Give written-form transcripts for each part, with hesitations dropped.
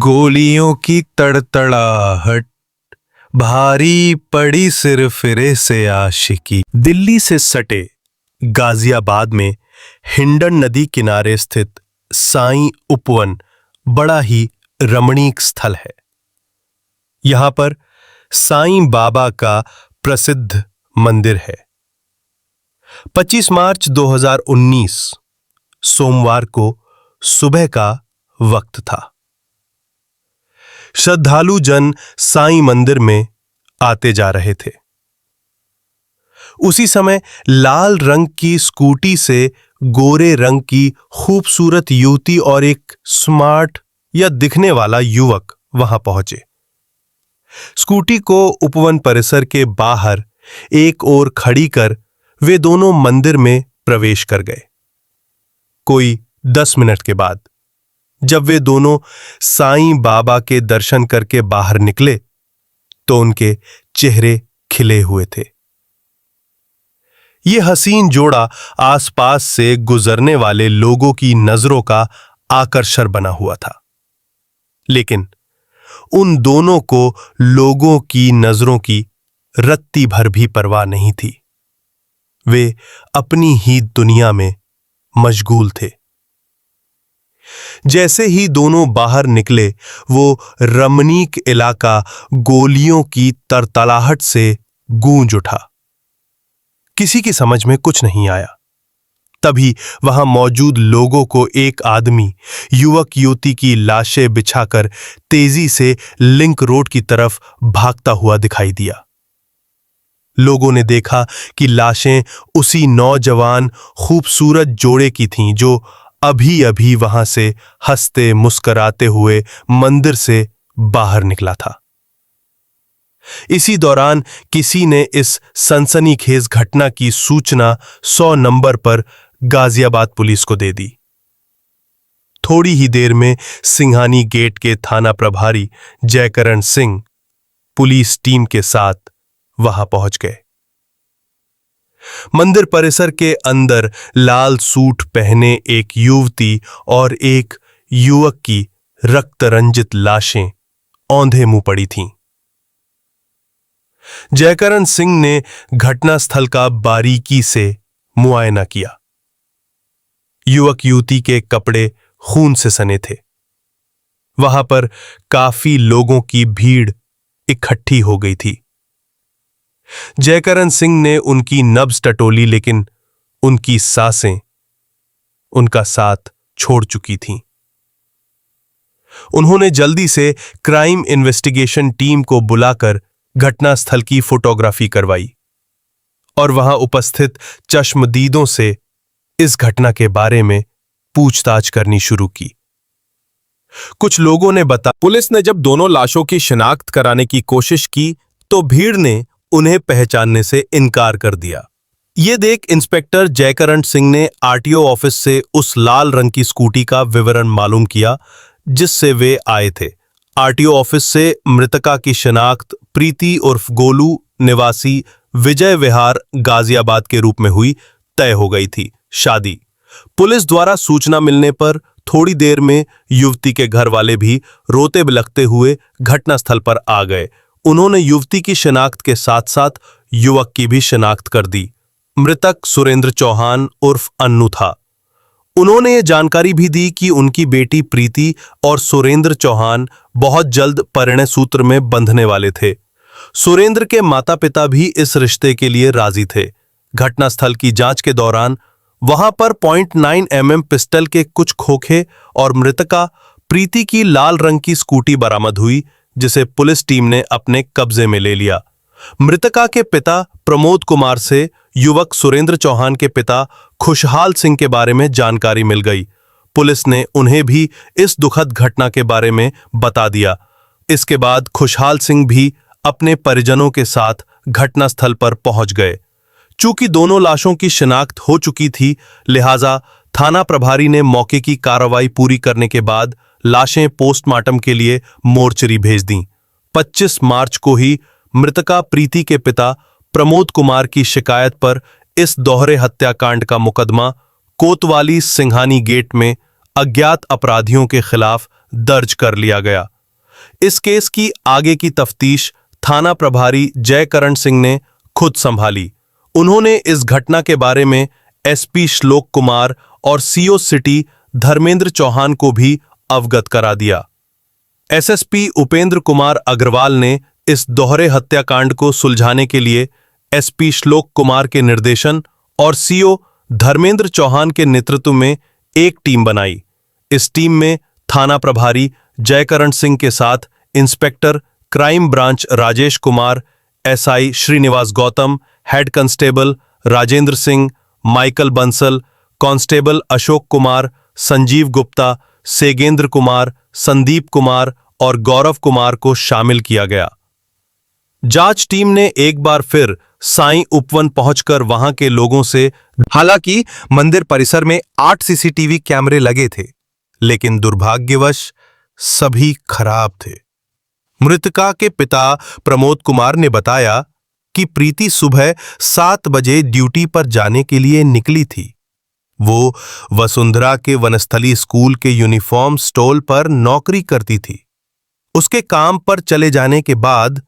गोलियों की तड़तड़ाहट, भारी पड़ी सिर फिरे से आशिकी। दिल्ली से सटे गाजियाबाद में हिंडन नदी किनारे स्थित साईं उपवन बड़ा ही रमणीक स्थल है। यहां पर साईं बाबा का प्रसिद्ध मंदिर है। 25 मार्च 2019 सोमवार को सुबह का वक्त था। श्रद्धालु जन साईं मंदिर में आते जा रहे थे। उसी समय लाल रंग की स्कूटी से गोरे रंग की खूबसूरत युवती और एक स्मार्ट या दिखने वाला युवक वहां पहुंचे। स्कूटी को उपवन परिसर के बाहर एक ओर खड़ी कर वे दोनों मंदिर में प्रवेश कर गए। कोई 10 मिनट के बाद जब वे दोनों साईं बाबा के दर्शन करके बाहर निकले तो उनके चेहरे खिले हुए थे। ये हसीन जोड़ा आसपास से गुजरने वाले लोगों की नजरों का आकर्षण बना हुआ था। लेकिन उन दोनों को लोगों की नजरों की रत्ती भर भी परवाह नहीं थी। वे अपनी ही दुनिया में मशगूल थे। जैसे ही दोनों बाहर निकले वो रमणीक इलाका गोलियों की तरतलाहट से गूंज उठा। किसी की समझ में कुछ नहीं आया। तभी वहां मौजूद लोगों को एक आदमी युवक युवती की लाशें बिछाकर तेजी से लिंक रोड की तरफ भागता हुआ दिखाई दिया। लोगों ने देखा कि लाशें उसी नौजवान खूबसूरत जोड़े की थीं जो अभी अभी वहां से हंसते मुस्कुराते हुए मंदिर से बाहर निकला था। इसी दौरान किसी ने इस सनसनीखेज घटना की सूचना 100 नंबर पर गाजियाबाद पुलिस को दे दी। थोड़ी ही देर में सिंघानी गेट के थाना प्रभारी जयकरण सिंह पुलिस टीम के साथ वहां पहुंच गए। मंदिर परिसर के अंदर लाल सूट पहने एक युवती और एक युवक की रक्त रंजित लाशें औंधे मुंह पड़ी थीं। जयकरण सिंह ने घटनास्थल का बारीकी से मुआयना किया। युवक युवती के कपड़े खून से सने थे। वहां पर काफी लोगों की भीड़ इकट्ठी हो गई थी। जयकरण सिंह ने उनकी नब्ज टटोली, लेकिन उनकी सांसें उनका साथ छोड़ चुकी थीं। उन्होंने जल्दी से क्राइम इन्वेस्टिगेशन टीम को बुलाकर घटनास्थल की फोटोग्राफी करवाई और वहां उपस्थित चश्मदीदों से इस घटना के बारे में पूछताछ करनी शुरू की। कुछ लोगों ने बताया पुलिस ने जब दोनों लाशों की शिनाख्त कराने की कोशिश की तो भीड़ ने उन्हें पहचानने से इनकार कर दिया। ये देख इंस्पेक्टर जयकरण सिंह ने आरटीओ ऑफिस से उस लाल रंग की स्कूटी का विवरण मालूम किया जिससे वे आए थे। आरटीओ ऑफिस से मृतका की शिनाख्त प्रीति उर्फ गोलू निवासी विजय विहार गाजियाबाद के रूप में हुई तय हो गई थी। शादी पुलिस द्वारा सूचना मिलने पर थोड़ी देर में युवती के घर वाले भी रोते बिलखते हुए घटनास्थल पर आ गए। उन्होंने युवती की शिनाख्त के साथ साथ युवक की भी शिनाख्त कर दी। मृतक सुरेंद्र चौहान उर्फ अन्नू था। उन्होंने ये जानकारी भी दी कि उनकी बेटी प्रीति और सुरेंद्र चौहान बहुत जल्द परिणय सूत्र में बंधने वाले थे। सुरेंद्र के माता पिता भी इस रिश्ते के लिए राजी थे। घटनास्थल की जांच के दौरान वहां पर .9 mm पिस्टल के कुछ खोखे और मृतका प्रीति की लाल रंग की स्कूटी बरामद हुई, जिसे पुलिस टीम ने अपने कब्जे में ले लिया। मृतका के पिता प्रमोद कुमार से युवक सुरेंद्र चौहान के पिता खुशहाल सिंह के बारे में जानकारी मिल गई। पुलिस ने उन्हें भी इस दुखद घटना के बारे में बता दिया। इसके बाद खुशहाल सिंह भी अपने परिजनों के साथ घटनास्थल पर पहुंच गए। चूंकि दोनों लाशों की शिनाख्त हो चुकी थी, लिहाजा थाना प्रभारी ने मौके की कार्रवाई पूरी करने के बाद लाशें पोस्टमार्टम के लिए मोर्चरी भेज दीं। 25 मार्च को ही मृतका प्रीति के पिता प्रमोद कुमार की शिकायत पर इस दोहरे हत्याकांड का मुकदमा कोतवाली सिंघानी गेट में अज्ञात अपराधियों के खिलाफ दर्ज कर लिया गया। इस केस की आगे की तफ्तीश थाना प्रभारी जयकरण सिंह ने खुद संभाली। उन्होंने इस घटना के बारे में एसपी श्लोक कुमार और सीओ सिटी धर्मेंद्र चौहान को भी अवगत करा दिया। एसएसपी उपेंद्र कुमार अग्रवाल ने इस दोहरे हत्याकांड को सुलझाने के लिए एसपी श्लोक कुमार के निर्देशन और सीओ धर्मेंद्र चौहान के नेतृत्व में एक टीम बनाई। इस टीम में थाना प्रभारी जयकरण सिंह के साथ inspector crime branch Rajesh Kumar, SI Srinivas Gautam, head constable Rajendra Singh, Michael Bansal, constable Ashok Kumar, Sanjeev Gupta, Segendra Kumar, Sandeep Kumar और गौरव कुमार को शामिल किया गया। जांच टीम ने एक बार फिर साईं उपवन पहुंचकर वहां के लोगों से, हालांकि मंदिर परिसर में 8 सीसीटीवी कैमरे लगे थे, लेकिन दुर्भाग्यवश सभी खराब थे। मृतका के पिता प्रमोद कुमार ने बताया कि प्रीति सुबह 7 बजे ड्यूटी पर जाने के लिए निकली थी। वो वसुंधरा के वनस्थली स्कूल के यूनिफॉर्म स्टॉल पर नौकरी करती थी। उसके काम पर चले जाने के बाद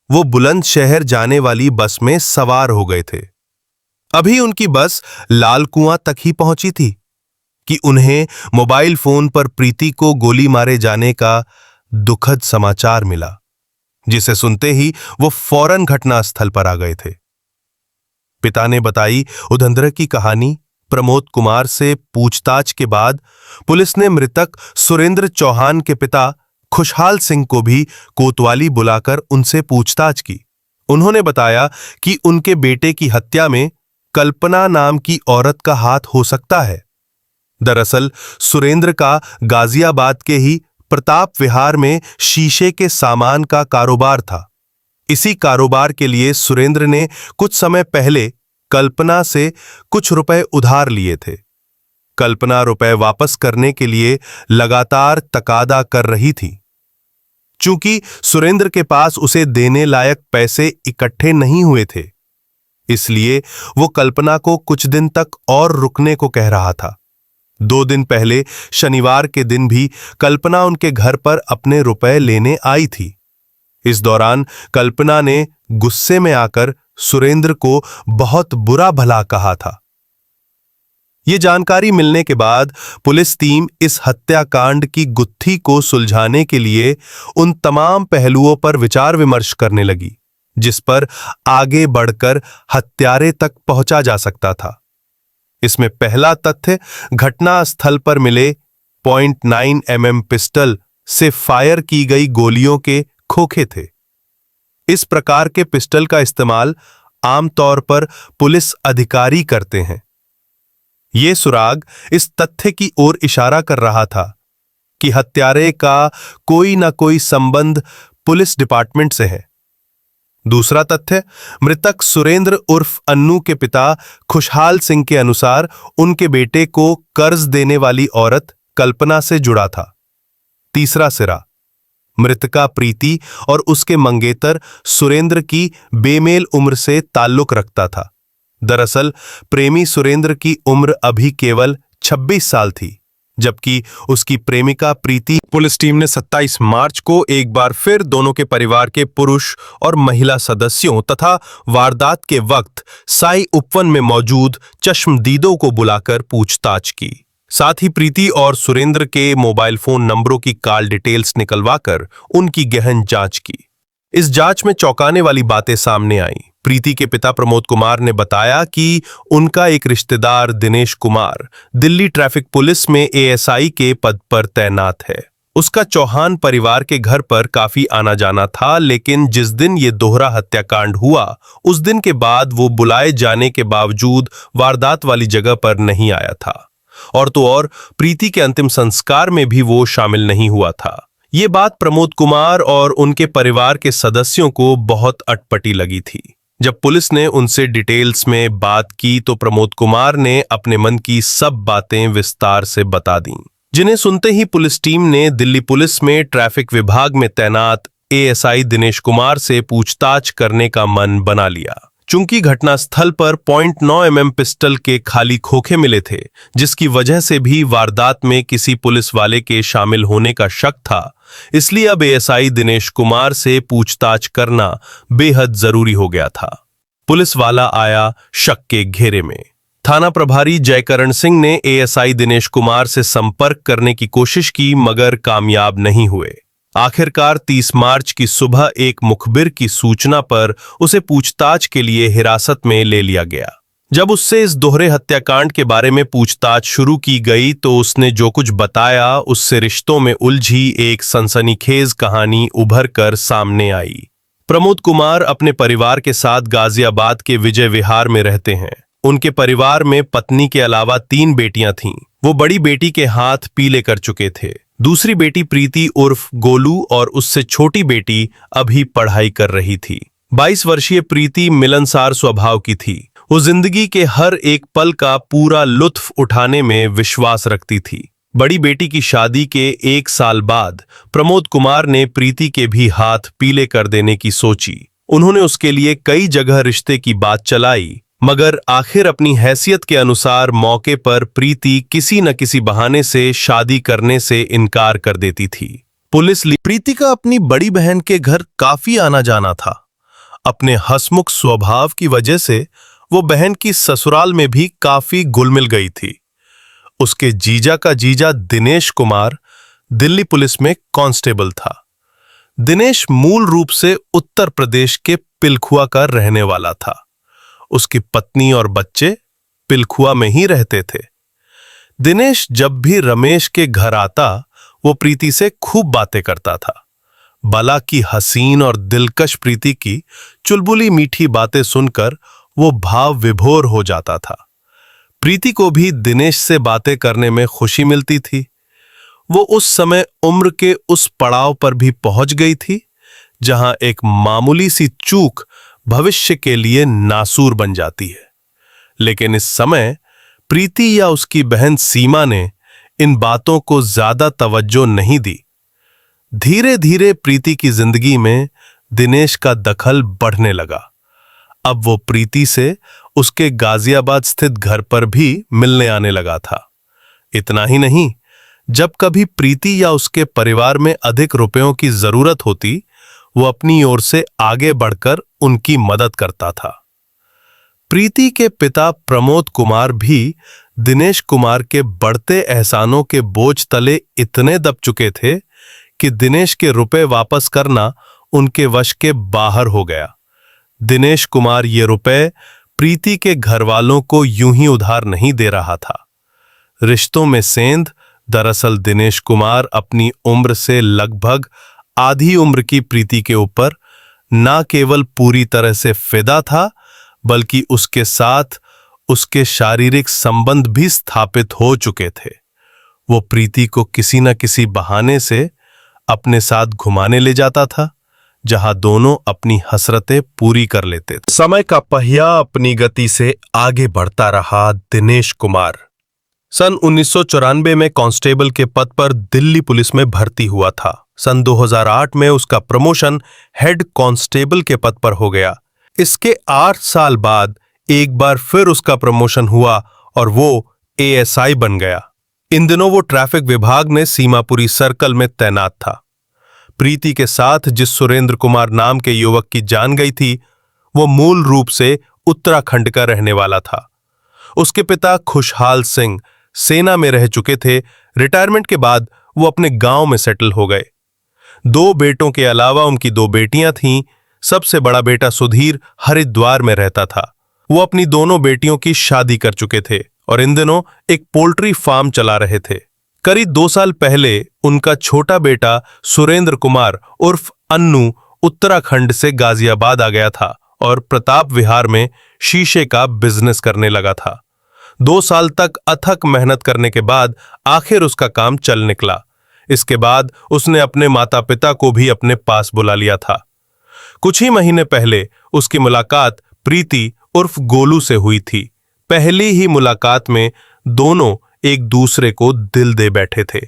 वो बुलंदशहर जाने वाली बस में सवार हो गए थे। अभी उनकी बस लाल कुआं तक ही पहुंची थी कि उन्हें मोबाइल फोन पर प्रीति को गोली मारे जाने का दुखद समाचार मिला, जिसे सुनते ही वो फौरन घटनास्थल पर आ गए थे। पिता ने बताई उधंधर की कहानी। प्रमोद कुमार से पूछताछ के बाद पुलिस ने मृतक सुरेंद्र चौहान के पिता खुशहाल सिंह को भी कोतवाली बुलाकर उनसे पूछताछ की। उन्होंने बताया कि उनके बेटे की हत्या में कल्पना नाम की औरत का हाथ हो सकता है। दरअसल सुरेंद्र का गाजियाबाद के ही प्रताप विहार में शीशे के सामान का कारोबार था। इसी कारोबार के लिए सुरेंद्र ने कुछ समय पहले कल्पना से कुछ रुपए उधार लिए थे। कल्पना रुपए वापस करने के लिए लगातार तकादा कर रही थी। चूंकि सुरेंद्र के पास उसे देने लायक पैसे इकट्ठे नहीं हुए थे, इसलिए वो कल्पना को कुछ दिन तक और रुकने को कह रहा था। 2 दिन पहले शनिवार के दिन भी कल्पना उनके घर पर अपने रुपए लेने आई थी। इस दौरान कल्पना ने गुस्से में आकर सुरेंद्र को बहुत बुरा भला कहा था। ये जानकारी मिलने के बाद पुलिस टीम इस हत्याकांड की गुत्थी को सुलझाने के लिए उन तमाम पहलुओं पर विचार विमर्श करने लगी, जिस पर आगे बढ़कर हत्यारे तक पहुंचा जा सकता था। इसमें पहला तथ्य घटना स्थल पर मिले .9 mm पिस्टल से फायर की गई गोलियों के खोखे थे। इस प्रकार के पिस्टल का इस्तेमाल आमतौर पर पुलिस अधिकारी करते हैं। ये सुराग इस तथ्य की ओर इशारा कर रहा था कि हत्यारे का कोई ना कोई संबंध पुलिस डिपार्टमेंट से है। दूसरा तथ्य, मृतक सुरेंद्र उर्फ अन्नू के पिता खुशहाल सिंह के अनुसार उनके बेटे को कर्ज देने वाली औरत कल्पना से जुड़ा था। तीसरा सिरा, मृतका प्रीति और उसके मंगेतर सुरेंद्र की बेमेल उम्र से ताल्लुक रखता था। दरअसल प्रेमी सुरेंद्र की उम्र अभी केवल 26 साल थी, जबकि उसकी प्रेमिका प्रीति। पुलिस टीम ने 27 मार्च को एक बार फिर दोनों के परिवार के पुरुष और महिला सदस्यों तथा वारदात के वक्त साई उपवन में मौजूद चश्मदीदों को बुलाकर पूछताछ की। साथ ही प्रीति और सुरेंद्र के मोबाइल फोन नंबरों की कॉल डिटेल्स निकलवाकर उनकी गहन जांच की। इस जांच में चौंकाने वाली बातें सामने आई। प्रीति के पिता प्रमोद कुमार ने बताया कि उनका एक रिश्तेदार दिनेश कुमार दिल्ली ट्रैफिक पुलिस में एएसआई के पद पर तैनात है। उसका चौहान परिवार के घर पर काफी आना जाना था, लेकिन जिस दिन ये दोहरा हत्याकांड हुआ उस दिन के बाद वो बुलाए जाने के बावजूद वारदात वाली जगह पर नहीं आया था, और तो और प्रीति के अंतिम संस्कार में भी वो शामिल नहीं हुआ था। ये बात प्रमोद कुमार और उनके परिवार के सदस्यों को बहुत अटपटी लगी थी। जब पुलिस ने उनसे डिटेल्स में बात की तो प्रमोद कुमार ने अपने मन की सब बातें विस्तार से बता दी, जिन्हें सुनते ही पुलिस टीम ने दिल्ली पुलिस में ट्रैफिक विभाग में तैनात एएसआई दिनेश कुमार से पूछताछ करने का मन बना लिया। चूंकि घटनास्थल पर .9 mm पिस्टल के खाली खोखे मिले थे, जिसकी वजह से भी वारदात में किसी पुलिस वाले के शामिल होने का शक था, इसलिए अब एएसआई दिनेश कुमार से पूछताछ करना बेहद जरूरी हो गया था। पुलिस वाला आया शक के घेरे में। थाना प्रभारी जयकरण सिंह ने एएसआई दिनेश कुमार से संपर्क करने की कोशिश की, मगर कामयाब नहीं हुए। आखिरकार 30 मार्च की सुबह एक मुखबिर की सूचना पर उसे पूछताछ के लिए हिरासत में ले लिया गया। जब उससे इस दोहरे हत्याकांड के बारे में पूछताछ शुरू की गई तो उसने जो कुछ बताया उससे रिश्तों में उलझी एक सनसनीखेज कहानी उभर कर सामने आई। प्रमोद कुमार अपने परिवार के साथ गाजियाबाद के विजय विहार में रहते हैं। उनके परिवार में पत्नी के अलावा 3 बेटियां थीं। वो बड़ी बेटी के हाथ पीले कर चुके थे। दूसरी बेटी प्रीति उर्फ गोलू और उससे छोटी बेटी अभी पढ़ाई कर रही थी। 22 वर्षीय प्रीति मिलनसार स्वभाव की थी। वो जिंदगी के हर एक पल का पूरा लुत्फ उठाने में विश्वास रखती थी। बड़ी बेटी की शादी के 1 साल बाद प्रमोद कुमार ने प्रीति के भी हाथ पीले कर देने की सोची। उन्होंने उसके लिए कई जगह रिश्ते की बात चलाई, मगर आखिर अपनी हैसियत के अनुसार मौके पर प्रीति किसी न किसी बहाने से शादी करने से इनकार कर देती थी। पुलिस प्रीति का अपनी बड़ी बहन के घर काफी आना जाना था। अपने हंसमुख स्वभाव की वजह से वो बहन की ससुराल में भी काफी घुल मिल गई थी। उसके जीजा का जीजा दिनेश कुमार दिल्ली पुलिस में कांस्टेबल था। दिनेश मूल रूप से उत्तर प्रदेश के पिलखुआ का रहने वाला था। उसकी पत्नी और बच्चे पिलखुआ में ही रहते थे। दिनेश जब भी रमेश के घर आता वो प्रीति से खूब बातें करता था। बला की हसीन और दिलकश प्रीति की चुलबुली मीठी बातें सुनकर वो भाव विभोर हो जाता था। प्रीति को भी दिनेश से बातें करने में खुशी मिलती थी। वो उस समय उम्र के उस पड़ाव पर भी पहुंच गई थी जहां एक मामूली सी चूक भविष्य के लिए नासूर बन जाती है। लेकिन इस समय प्रीति या उसकी बहन सीमा ने इन बातों को ज्यादा तवज्जो नहीं दी। धीरे धीरे प्रीति की जिंदगी में दिनेश का दखल बढ़ने लगा। अब वो प्रीति से उसके गाजियाबाद स्थित घर पर भी मिलने आने लगा था। इतना ही नहीं, जब कभी प्रीति या उसके परिवार में अधिक रुपयों की जरूरत होती, वो अपनी ओर से आगे बढ़कर उनकी मदद करता था। प्रीति के पिता प्रमोद कुमार भी दिनेश कुमार के बढ़ते एहसानों के बोझ तले इतने दब चुके थे कि दिनेश के रुपए वापस करना उनके वश के बाहर हो गया। दिनेश कुमार ये रुपए प्रीति के घर वालों को यूं ही उधार नहीं दे रहा था। रिश्तों में सेंध दरअसल दिनेश कुमार अपनी उम्र से लगभग आधी उम्र की प्रीति के ऊपर ना केवल पूरी तरह से फिदा था, बल्कि उसके साथ उसके शारीरिक संबंध भी स्थापित हो चुके थे। वो प्रीति को किसी न किसी बहाने से अपने साथ घुमाने ले जाता था, जहां दोनों अपनी हसरतें पूरी कर लेते थे। समय का पहिया अपनी गति से आगे बढ़ता रहा। दिनेश कुमार सन 1994 में कांस्टेबल के पद पर दिल्ली पुलिस में भर्ती हुआ था। सन 2008 में उसका प्रमोशन हेड कांस्टेबल के पद पर हो गया। इसके 8 साल बाद एक बार फिर उसका प्रमोशन हुआ और वो एएसआई बन गया। इन दिनों वो ट्रैफिक विभाग में सीमापुरी सर्कल में तैनात था। प्रीति के साथ जिस सुरेंद्र कुमार नाम के युवक की जान गई थी, वो मूल रूप से उत्तराखंड का रहने वाला था। उसके पिता खुशहाल सिंह सेना में रह चुके थे। रिटायरमेंट के बाद वो अपने गांव में सेटल हो गए। 2 बेटों के अलावा उनकी 2 बेटियां थीं। सबसे बड़ा बेटा सुधीर हरिद्वार में रहता था। वो अपनी दोनों बेटियों की शादी कर चुके थे और इन दिनों एक पोल्ट्री फार्म चला रहे थे। करीब 2 साल पहले उनका छोटा बेटा सुरेंद्र कुमार उर्फ अन्नू उत्तराखंड से गाजियाबाद आ गया था और प्रताप विहार में शीशे का बिजनेस करने लगा था। 2 साल तक अथक मेहनत करने के बाद आखिर उसका काम चल निकला। इसके बाद उसने अपने माता पिता को भी अपने पास बुला लिया था। कुछ ही महीने पहले उसकी मुलाकात प्रीति उर्फ गोलू से हुई थी। पहली ही मुलाकात में दोनों एक दूसरे को दिल दे बैठे थे।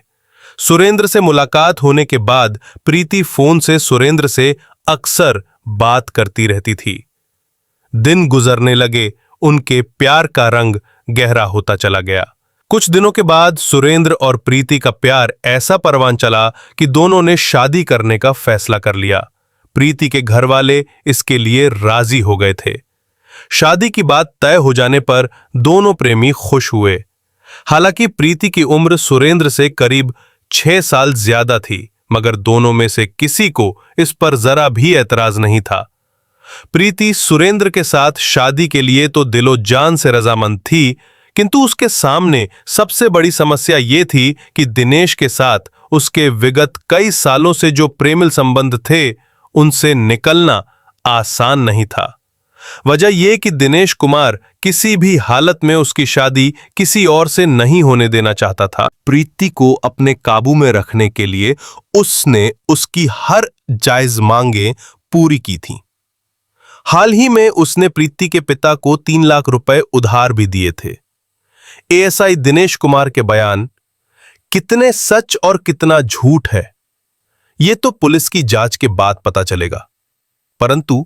सुरेंद्र से मुलाकात होने के बाद प्रीति फोन से सुरेंद्र से अक्सर बात करती रहती थी। दिन गुजरने लगे, उनके प्यार का रंग गहरा होता चला गया। कुछ दिनों के बाद सुरेंद्र और प्रीति का प्यार ऐसा परवान चला कि दोनों ने शादी करने का फैसला कर लिया। प्रीति के घर वाले इसके लिए राजी हो गए थे। शादी की बात तय हो जाने पर दोनों प्रेमी खुश हुए। हालांकि प्रीति की उम्र सुरेंद्र से करीब 6 साल ज्यादा थी, मगर दोनों में से किसी को इस पर जरा भी एतराज नहीं था। प्रीति सुरेंद्र के साथ शादी के लिए तो दिलो जान से रजामंद थी, किंतु उसके सामने सबसे बड़ी समस्या ये थी कि दिनेश के साथ उसके विगत कई सालों से जो प्रेमिल संबंध थे, उनसे निकलना आसान नहीं था। वजह यह कि दिनेश कुमार किसी भी हालत में उसकी शादी किसी और से नहीं होने देना चाहता था। प्रीति को अपने काबू में रखने के लिए उसने उसकी हर जायज मांगे पूरी की थी। हाल ही में उसने प्रीति के पिता को 3 लाख रुपए उधार भी दिए थे। एएसआई दिनेश कुमार के बयान कितने सच और कितना झूठ है, यह तो पुलिस की जांच के बाद पता चलेगा, परंतु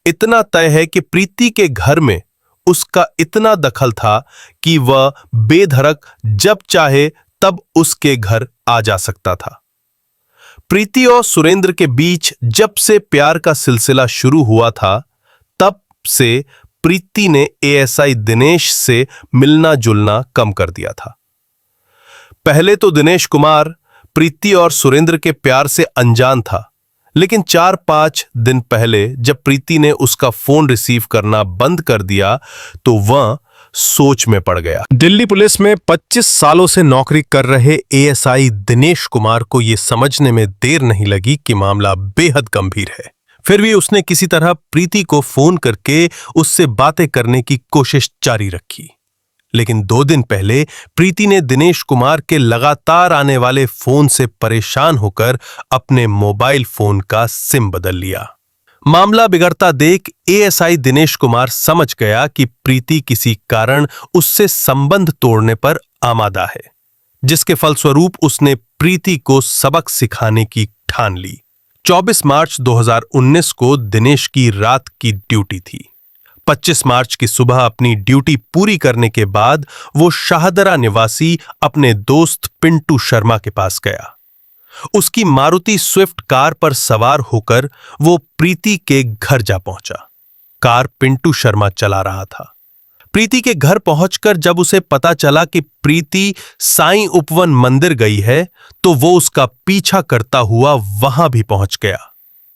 इतना तय है कि प्रीति के घर में उसका इतना दखल था कि वह बेधड़क जब चाहे तब उसके घर आ जा सकता था। प्रीति और सुरेंद्र के बीच जब से प्यार का सिलसिला शुरू हुआ था, तब से प्रीति ने एएसआई दिनेश से मिलना जुलना कम कर दिया था। पहले तो दिनेश कुमार प्रीति और सुरेंद्र के प्यार से अनजान था, लेकिन 4-5 दिन पहले जब प्रीति ने उसका फोन रिसीव करना बंद कर दिया तो वह सोच में पड़ गया। दिल्ली पुलिस में 25 सालों से नौकरी कर रहे एएसआई दिनेश कुमार को यह समझने में देर नहीं लगी कि मामला बेहद गंभीर है। फिर भी उसने किसी तरह प्रीति को फोन करके उससे बातें करने की कोशिश जारी रखी, लेकिन 2 दिन पहले प्रीति ने दिनेश कुमार के लगातार आने वाले फोन से परेशान होकर अपने मोबाइल फोन का सिम बदल लिया। मामला बिगड़ता देख एएसआई दिनेश कुमार समझ गया कि प्रीति किसी कारण उससे संबंध तोड़ने पर आमादा है, जिसके फलस्वरूप उसने प्रीति को सबक सिखाने की ठान ली। 24 मार्च 2019 को दिनेश की रात की ड्यूटी थी। 25 मार्च की सुबह अपनी ड्यूटी पूरी करने के बाद वो शाहदरा निवासी अपने दोस्त पिंटू शर्मा के पास गया। उसकी मारुति स्विफ्ट कार पर सवार होकर वो प्रीति के घर जा पहुंचा। कार पिंटू शर्मा चला रहा था। प्रीति के घर पहुंचकर जब उसे पता चला कि प्रीति साईं उपवन मंदिर गई है, तो वो उसका पीछा करता हुआ वहां भी पहुंच गया।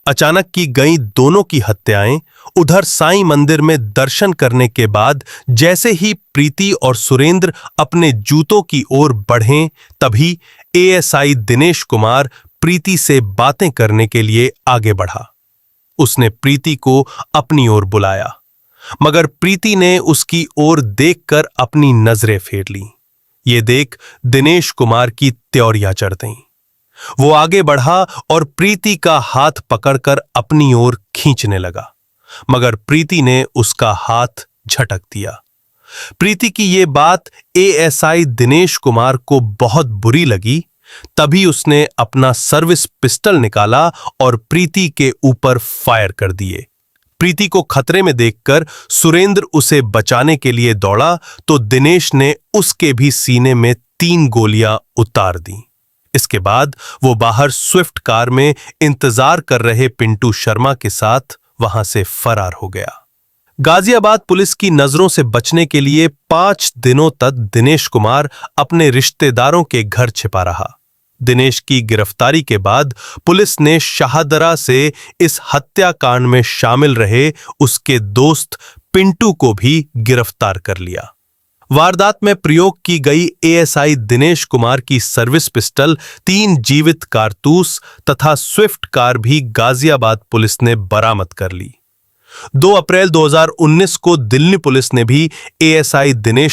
अचानक की गई दोनों की हत्याएं उधर साईं मंदिर में दर्शन करने के बाद जैसे ही प्रीति और सुरेंद्र अपने जूतों की ओर बढ़े, तभी एएसआई दिनेश कुमार प्रीति से बातें करने के लिए आगे बढ़ा। उसने प्रीति को अपनी ओर बुलाया, मगर प्रीति ने उसकी ओर देखकर अपनी नजरें फेर लीं। ये देख दिनेश कुमार की त्योरियां चढ़ गईं। वो आगे बढ़ा और प्रीति का हाथ पकड़कर अपनी ओर खींचने लगा, मगर प्रीति ने उसका हाथ झटक दिया। प्रीति की ये बात एएसआई दिनेश कुमार को बहुत बुरी लगी। तभी उसने अपना सर्विस पिस्टल निकाला और प्रीति के ऊपर फायर कर दिए। प्रीति को खतरे में देखकर सुरेंद्र उसे बचाने के लिए दौड़ा तो दिनेश ने उसके भी सीने में 3 गोलियां उतार दी। इसके बाद वो बाहर स्विफ्ट कार में इंतजार कर रहे पिंटू शर्मा के साथ वहां से फरार हो गया। गाजियाबाद पुलिस की नजरों से बचने के लिए 5 दिनों तक दिनेश कुमार अपने रिश्तेदारों के घर छिपा रहा। दिनेश की गिरफ्तारी के बाद पुलिस ने शाहदरा से इस हत्याकांड में शामिल रहे उसके दोस्त पिंटू को भी गिरफ्तार कर लिया। वारदात में प्रयोग की गई एएसआई दिनेश कुमार की सर्विस पिस्टल, 3 जीवित कारतूस तथा स्विफ्ट कार भी गाजियाबाद पुलिस ने बरामद कर ली। 2 अप्रैल 2019 को दिल्ली पुलिस ने भी एएसआई दिनेश